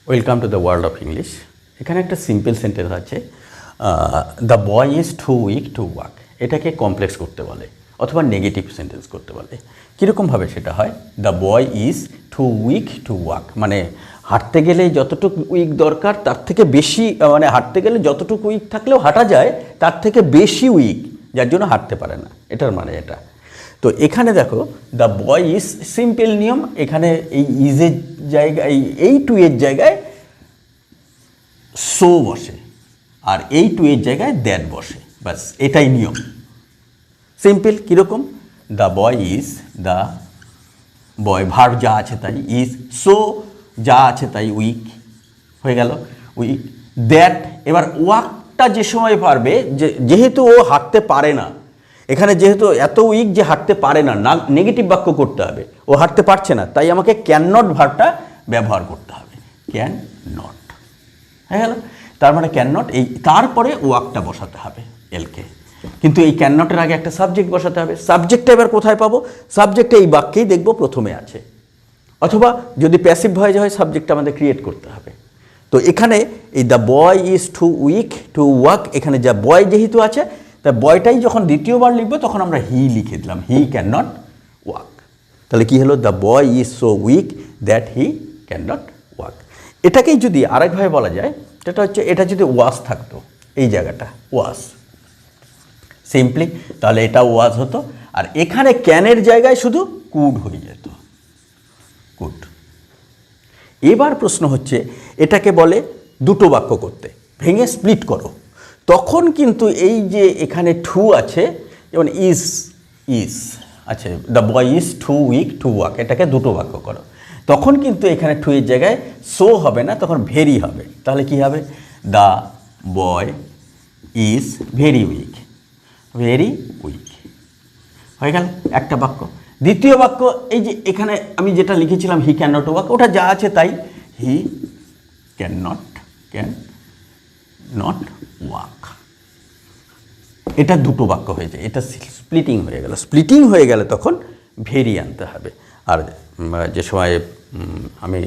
Welcome to the world of English. এখানে একটা simple sentence আছে, the boy is too weak to walk. এটাকে complex করতে বলে অথবা নেগেটিভ সেন্টেন্স করতে বলে। কীরকমভাবে সেটা হয়? The boy is too weak to walk, মানে হাঁটতে গেলে যতটুকু উইক দরকার তার থেকে বেশি, মানে হাঁটতে গেলে যতটুকু উইক থাকলেও হাঁটা যায় তার থেকে বেশি উইক, যার জন্য হাঁটতে পারে না। এটার মানে এটা। তো এখানে দেখো দ্য বয় ইজ, সিম্পল নিয়ম, এখানে এই ইজের জায়গায়, এই টু এর জায়গায় সো বসে, আর এই টু এর জায়গায় দ্যাট বসে, বাস এটাই নিয়ম। সিম্পল। কীরকম? The boy is, the boy verb যা আছে তাই, ইজ, সো যা আছে তাই, উইক হয়ে গেল, উইক। দ্যাট, এবার ওয়াকটা যে সময় পারবে, যেহেতু ও হাঁটতে পারে না, এখানে যেহেতু এত উইক যে হাঁটতে পারে না, নেগেটিভ বাক্য করতে হবে, ও হাঁটতে পারছে না, তাই আমাকে ক্যান নট ভার্বটা ব্যবহার করতে হবে। ক্যান নট হয়ে গেল। তার মানে ক্যান নট, এই তারপরে ওয়াকটা বসাতে হবে এলকে, কিন্তু এই ক্যান নটের আগে একটা সাবজেক্ট বসাতে হবে। সাবজেক্টটা এবার কোথায় পাবো? সাবজেক্টটা এই বাক্যেই দেখবো প্রথমে আছে, অথবা যদি প্যাসিভ ভয়েস হয় সাবজেক্টটা আমাদের ক্রিয়েট করতে হবে। তো এখানে এই the boy is too weak to walk, এখানে যা বয় যেহেতু আছে, তা বয়টাই যখন দ্বিতীয়বার লিখবো তখন আমরা হি লিখে দিলাম, হি ক্যান নট ওয়াক। তাহলে কি হলো? The boy is so weak that he can not walk. এটাকেই যদি আরেকভাবে বলা যায়, সেটা হচ্ছে, এটা যদি ওয়াজ থাকতো, এই জায়গাটা ওয়াজ, সিম্পলি, তাহলে এটা ওয়াজ হতো, আর এখানে ক্যানের জায়গায় শুধু কুড হয়ে যেত, কুড। এবার প্রশ্ন হচ্ছে, এটাকে বলে দুটো বাক্য করতে, ভেঙে স্প্লিট করো। তখন কিন্তু এই যে এখানে টু আছে, যেমন ইজ, ইজ আছে, the boy is too weak to walk, এটাকে দুটো বাক্য করো, তখন কিন্তু এখানে টু এর জায়গায় সো হবে না, তখন ভেরি হবে। তাহলে কি হবে? The boy is very weak, very weak হয়ে গেল একটা বাক্য। দ্বিতীয় বাক্য, এই যে এখানে আমি যেটা লিখেছিলাম হি ক্যান নট ওয়াক, ওটা যা আছে তাই, হি ক্যান নট ওয়াক। এটা দুটো বাক্য হয়ে যায়, এটা স্প্লিটিং হয়ে গেল। স্প্লিটিং হয়ে গেলে তখন ভেরি আনতে হবে, আর যে সময় আমি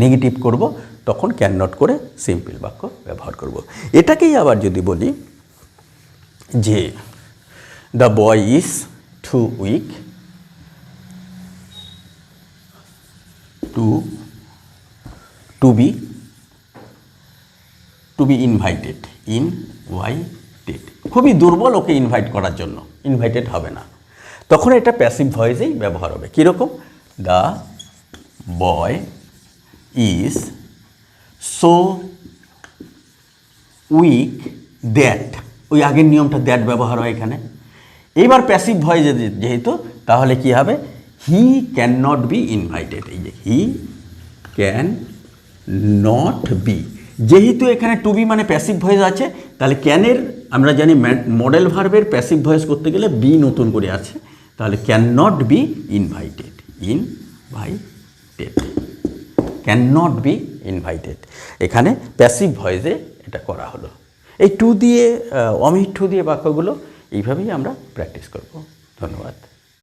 নেগেটিভ করব তখন ক্যান নট করে সিম্পল বাক্য ব্যবহার করব। এটাকেই আবার যদি বলি যে the boy is too weak to be invited, invited, খুবই দুর্বল ওকে ইনভাইট করার জন্য, ইনভাইটেড হবে না, তখন এটা প্যাসিভ ভয়েসেই ব্যবহার হবে। কীরকম? The boy is so weak that, ওই আগের নিয়মটা দ্যাট ব্যবহার হয় এখানে। এইবার প্যাসিভ ভয়েস যেহেতু, তাহলে কি হবে? He can not be invited, এই যে হি ক্যান নট বি, যেহেতু এখানে টু বি মানে প্যাসিভ ভয়েস আছে, তাহলে ক্যানের, আমরা জানি মডেল ভার্বের প্যাসিভ ভয়েস করতে গেলে বি নতুন করে আছে, তাহলে can not be invited, can not be invited, এখানে প্যাসিভ ভয়েসে এটা করা হলো। এই টু দিয়ে, অমিট টু দিয়ে বাক্যগুলো এইভাবেই আমরা প্র্যাকটিস করব। ধন্যবাদ।